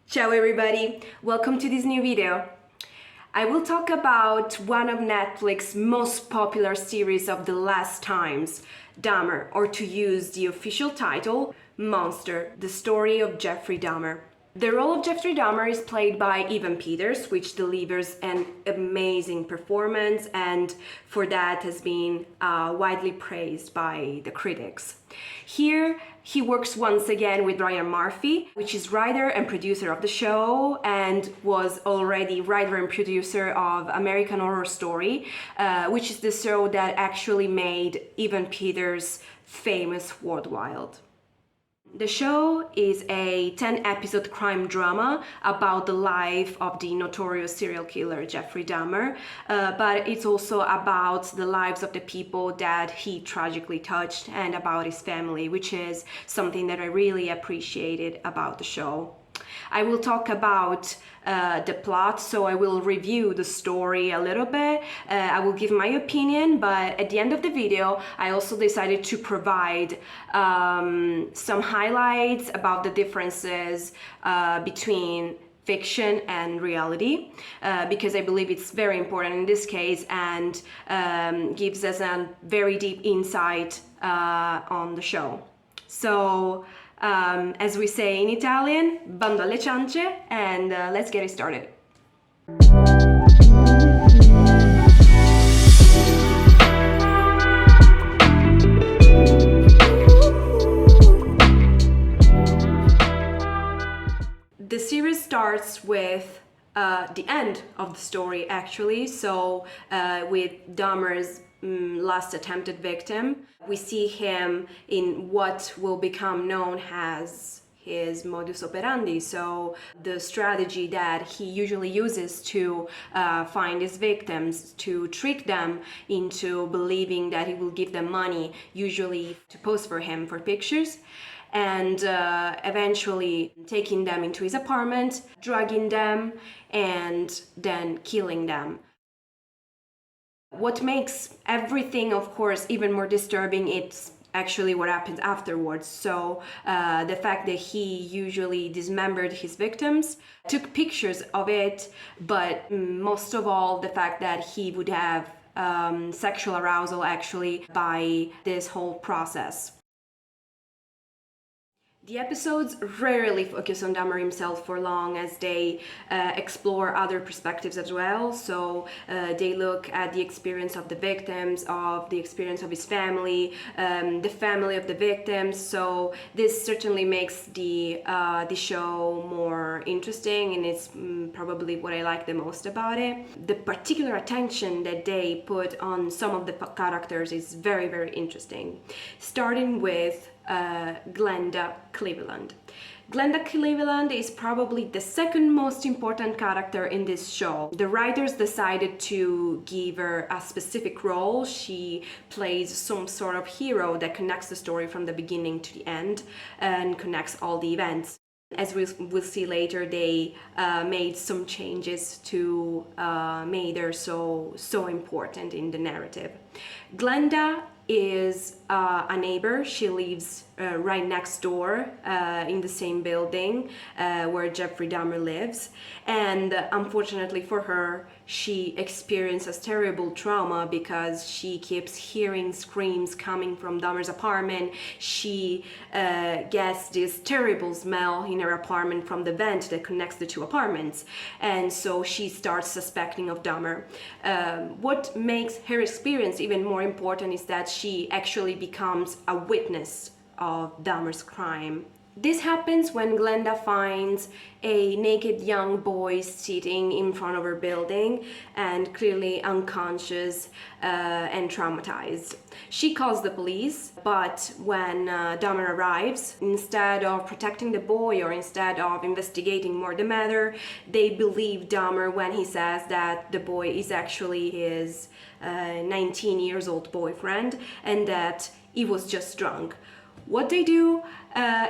Ciao everybody, welcome to this new video. I will talk about one of Netflix's most popular series of the last times, Dahmer, or to use the official title, Monster, the story of Jeffrey Dahmer. The role of Jeffrey Dahmer is played by Evan Peters, which delivers an amazing performance and for that has been widely praised by the critics. Here, he works once again with Ryan Murphy, which is writer and producer of the show and was already writer and producer of American Horror Story, which is the show that actually made Evan Peters famous worldwide. The show is a 10-episode crime drama about the life of the notorious serial killer Jeffrey Dahmer, but it's also about the lives of the people that he tragically touched and about his family, which is something that I really appreciated about the show. I will talk about the plot, so I will review the story a little bit. I will give my opinion, but at the end of the video, I also decided to provide some highlights about the differences between fiction and reality, because I believe it's very important in this case and gives us a very deep insight on the show. So, as we say in Italian, bando alle ciance, and let's get it started. The series starts with the end of the story, actually, so with Dahmer's last attempted victim. We see him in what will become known as his modus operandi, so the strategy that he usually uses to find his victims, to trick them into believing that he will give them money, usually to pose for him for pictures, and eventually taking them into his apartment, drugging them, and then killing them. What makes everything, of course, even more disturbing, it's actually what happens afterwards. So the fact that he usually dismembered his victims, took pictures of it, but most of all the fact that he would have sexual arousal actually by this whole process. The episodes rarely focus on Dahmer himself for long, as they explore other perspectives as well. So they look at the experience of the victims, of the experience of his family, the family of the victims. So this certainly makes the show more interesting, and it's probably what I like the most about it. The particular attention that they put on some of the characters is very, very interesting. Starting with Glenda Cleveland. Glenda Cleveland is probably the second most important character in this show. The writers decided to give her a specific role. She plays some sort of hero that connects the story from the beginning to the end and connects all the events. As we'll see later, they made some changes to make her so important in the narrative. Glenda is a neighbor. She lives right next door in the same building where Jeffrey Dahmer lives, and unfortunately for her, she experiences terrible trauma because she keeps hearing screams coming from Dahmer's apartment. She gets this terrible smell in her apartment from the vent that connects the two apartments, and so she starts suspecting of Dahmer. What makes her experience even more important is that she actually becomes a witness of Dahmer's crime. This happens when Glenda finds a naked young boy sitting in front of her building and clearly unconscious and traumatized. She calls the police, but when Dahmer arrives, instead of protecting the boy or instead of investigating more the matter, they believe Dahmer when he says that the boy is actually his 19-year-old boyfriend and that he was just drunk. What they do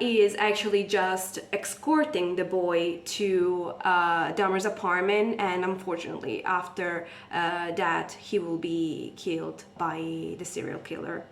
is actually just escorting the boy to Dahmer's apartment, and unfortunately after that he will be killed by the serial killer.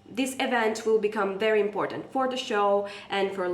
This event will become very important for the show and for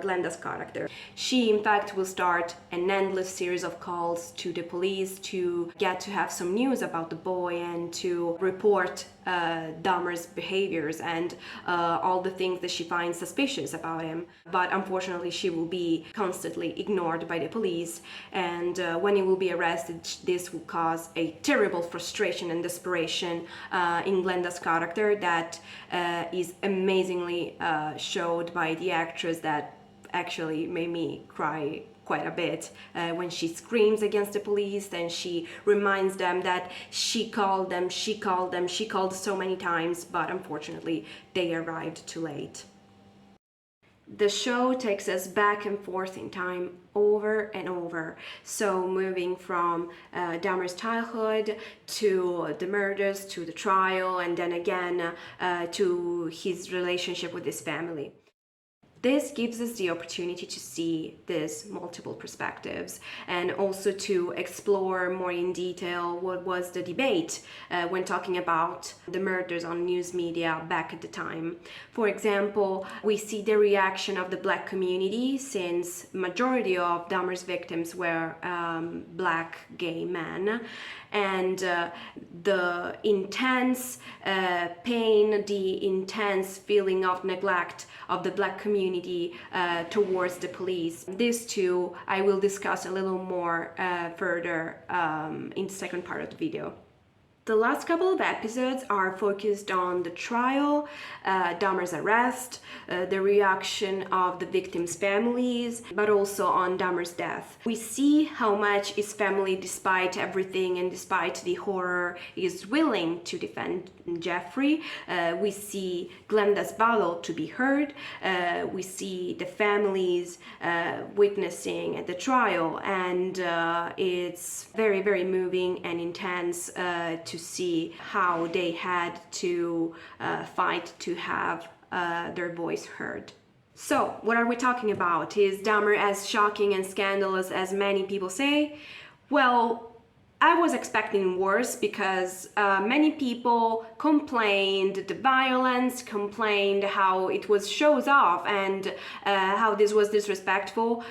Glenda's character. She, in fact, will start an endless series of calls to the police to get to have some news about the boy and to report Dahmer's behaviors and all the things that she finds suspicious about him. But unfortunately, she will be constantly ignored by the police, and when he will be arrested, this will cause a terrible frustration and desperation in Glenda's character that is amazingly showed by the actress that actually made me cry quite a bit when she screams against the police and she reminds them that she called so many times, but unfortunately they arrived too late. The show takes us back and forth in time over and over. So moving from Dahmer's childhood to the murders, to the trial, and then again to his relationship with his family. This gives us the opportunity to see these multiple perspectives and also to explore more in detail what was the debate when talking about the murders on news media back at the time. For example, we see the reaction of the Black community, since majority of Dahmer's victims were Black gay men, and the intense pain, the intense feeling of neglect of the Black community towards the police. These two I will discuss a little more further in the second part of the video. The last couple of episodes are focused on the trial, Dahmer's arrest, the reaction of the victims' families, but also on Dahmer's death. We see how much his family, despite everything and despite the horror, is willing to defend Jeffrey. We see Glenda's battle to be heard. We see the families witnessing at the trial, and it's very, very moving and intense to see how they had to fight to have their voice heard. So, what are we talking about? Is Dahmer as shocking and scandalous as many people say? Well, I was expecting worse, because many people complained the violence, complained how it was shows off, and how this was disrespectful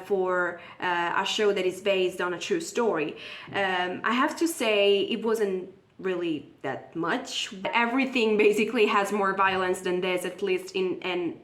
for a show that is based on a true story. I have to say it wasn't really that much. Everything basically has more violence than this, at least in an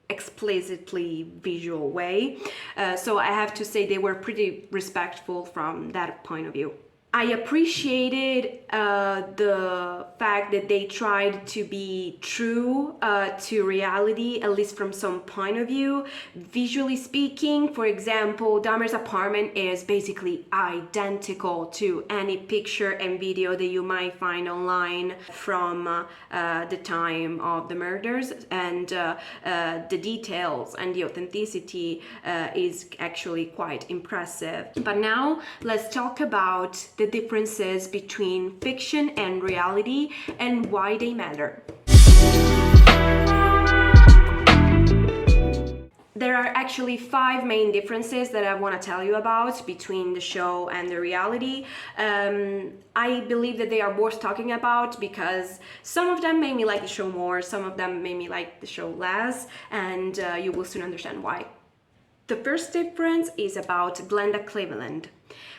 explicitly visual way. So I have to say they were pretty respectful from that point of view. I appreciated the fact that they tried to be true to reality, at least from some point of view. Visually speaking, for example, Dahmer's apartment is basically identical to any picture and video that you might find online from the time of the murders, and the details and the authenticity is actually quite impressive. But now let's talk about the differences between fiction and reality and why they matter. There are actually 5 main differences that I want to tell you about between the show and the reality. I believe that they are worth talking about because some of them made me like the show more, some of them made me like the show less, and you will soon understand why. The first difference is about Glenda Cleveland.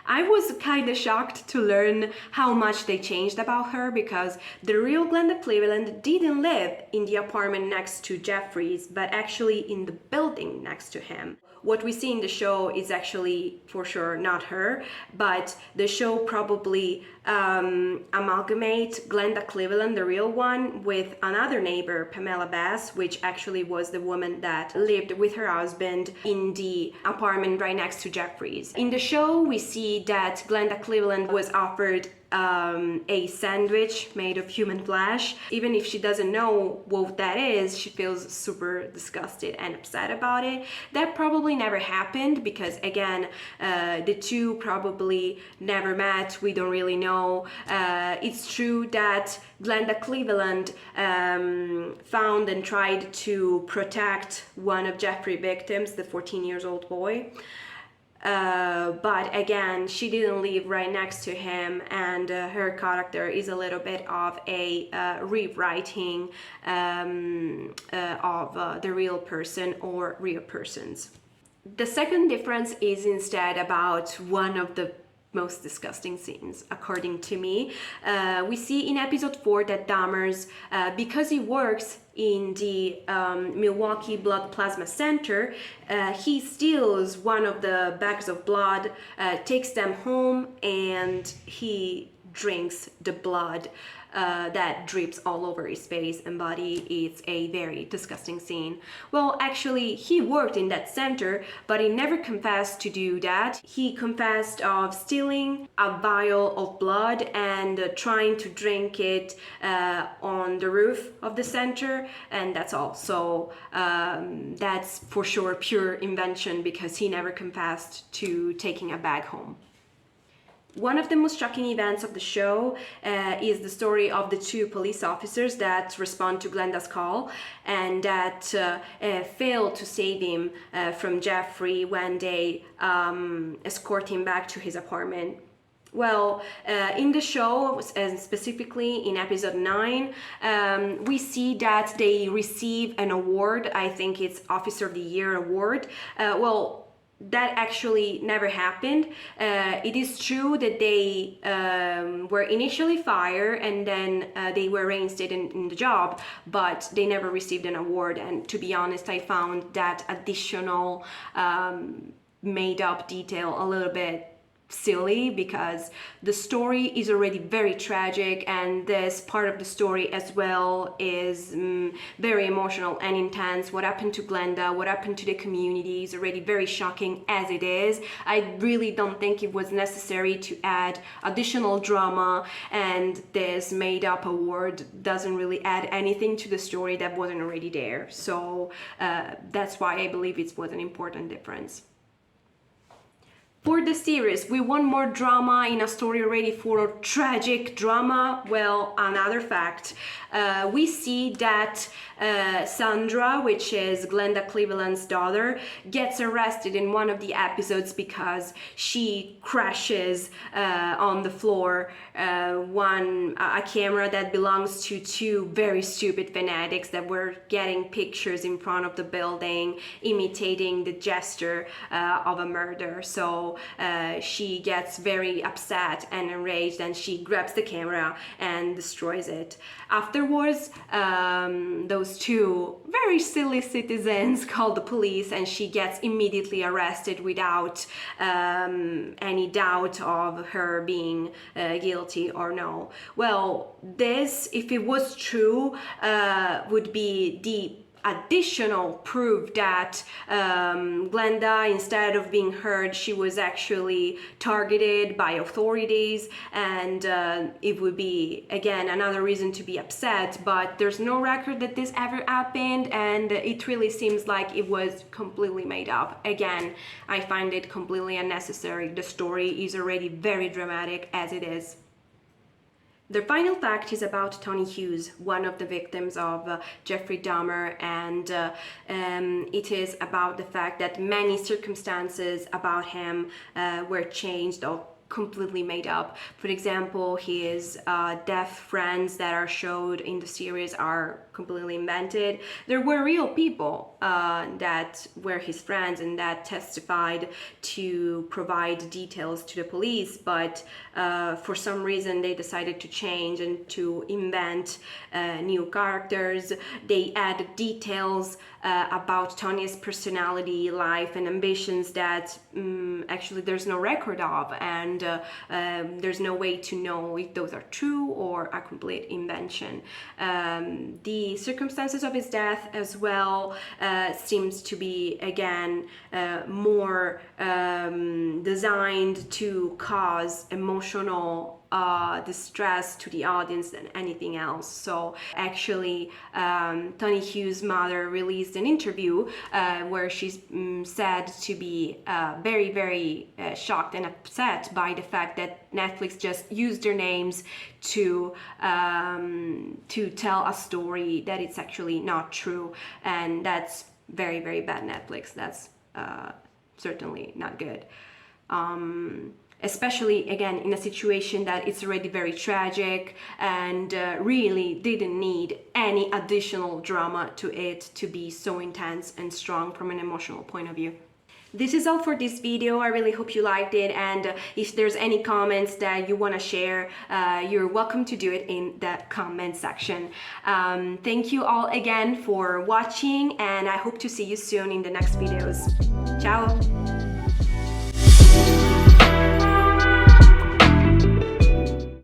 I was kind of shocked to learn how much they changed about her, because the real Glenda Cleveland didn't live in the apartment next to Jeffrey's, but actually in the building next to him. What we see in the show is actually for sure not her, but the show probably amalgamate Glenda Cleveland, the real one, with another neighbor, Pamela Bass, which actually was the woman that lived with her husband in the apartment right next to Jeffrey's. In the show, we see that Glenda Cleveland was offered a sandwich made of human flesh. Even if she doesn't know what that is, she feels super disgusted and upset about it. That probably never happened because, again, the two probably never met. We don't really know. It's true that Glenda Cleveland found and tried to protect one of Jeffrey's victims, the 14-year-old boy. but again, she didn't live right next to him, and her character is a little bit of a rewriting of the real person or real persons. The second difference is instead about one of the most disgusting scenes, according to me. We see in episode 4 that Dahmer's, because he works in the Milwaukee Blood Plasma Center, he steals one of the bags of blood, takes them home, and he drinks the blood that drips all over his face and body. It's a very disgusting scene. Well, actually, he worked in that center, but he never confessed to do that. He confessed of stealing a vial of blood and trying to drink it on the roof of the center, and that's all. So that's for sure pure invention, because he never confessed to taking a bag home. One of the most shocking events of the show is the story of the two police officers that respond to Glenda's call and that fail to save him from Jeffrey when they escort him back to his apartment. Well, in the show, and specifically in episode 9, we see that they receive an award. I think it's Officer of the Year award. That actually never happened. It is true that they were initially fired and then they were reinstated in the job, but they never received an award. And to be honest, I found that additional made up detail a little bit silly, because the story is already very tragic, and this part of the story as well is very emotional and intense. What happened to Glenda, what happened to the community is already very shocking as it is. I really don't think it was necessary to add additional drama, and this made up award doesn't really add anything to the story that wasn't already there. So that's why I believe it was an important difference. For the series, we want more drama in a story already full of tragic drama. Well, another fact, we see that Sandra, which is Glenda Cleveland's daughter, gets arrested in one of the episodes because she crashes on the floor a camera that belongs to two very stupid fanatics that were getting pictures in front of the building, imitating the gesture of a murder. So she gets very upset and enraged, and she grabs the camera and destroys it. Afterwards, those two very silly citizens call the police, and she gets immediately arrested without any doubt of her being guilty or no. Well, this, if it was true, would be the additional proof that Glenda, instead of being heard, she was actually targeted by authorities, and it would be again another reason to be upset. But there's no record that this ever happened, and it really seems like it was completely made up. Again, I find it completely unnecessary. The story is already very dramatic as it is. The final fact is about Tony Hughes, one of the victims of Jeffrey Dahmer, and it is about the fact that many circumstances about him were changed or completely made up. For example, his deaf friends that are showed in the series are completely invented. There were real people that were his friends and that testified to provide details to the police, but for some reason they decided to change and to invent new characters. They added details about Tony's personality, life, and ambitions that actually there's no record of, and there's no way to know if those are true or a complete invention. The circumstances of his death as well seems to be again more designed to cause emotional distress to the audience than anything else. So actually Tony Hughes' mother released an interview where she's said to be very, very shocked and upset by the fact that Netflix just used their names to tell a story that it's actually not true, and that's very, very bad Netflix. That's certainly not good. Especially again in a situation that it's already very tragic and really didn't need any additional drama to it to be so intense and strong from an emotional point of view. This is all for this video. I really hope you liked it, and if there's any comments that you want to share, you're welcome to do it in the comment section. Thank you all again for watching, and I hope to see you soon in the next videos. Ciao!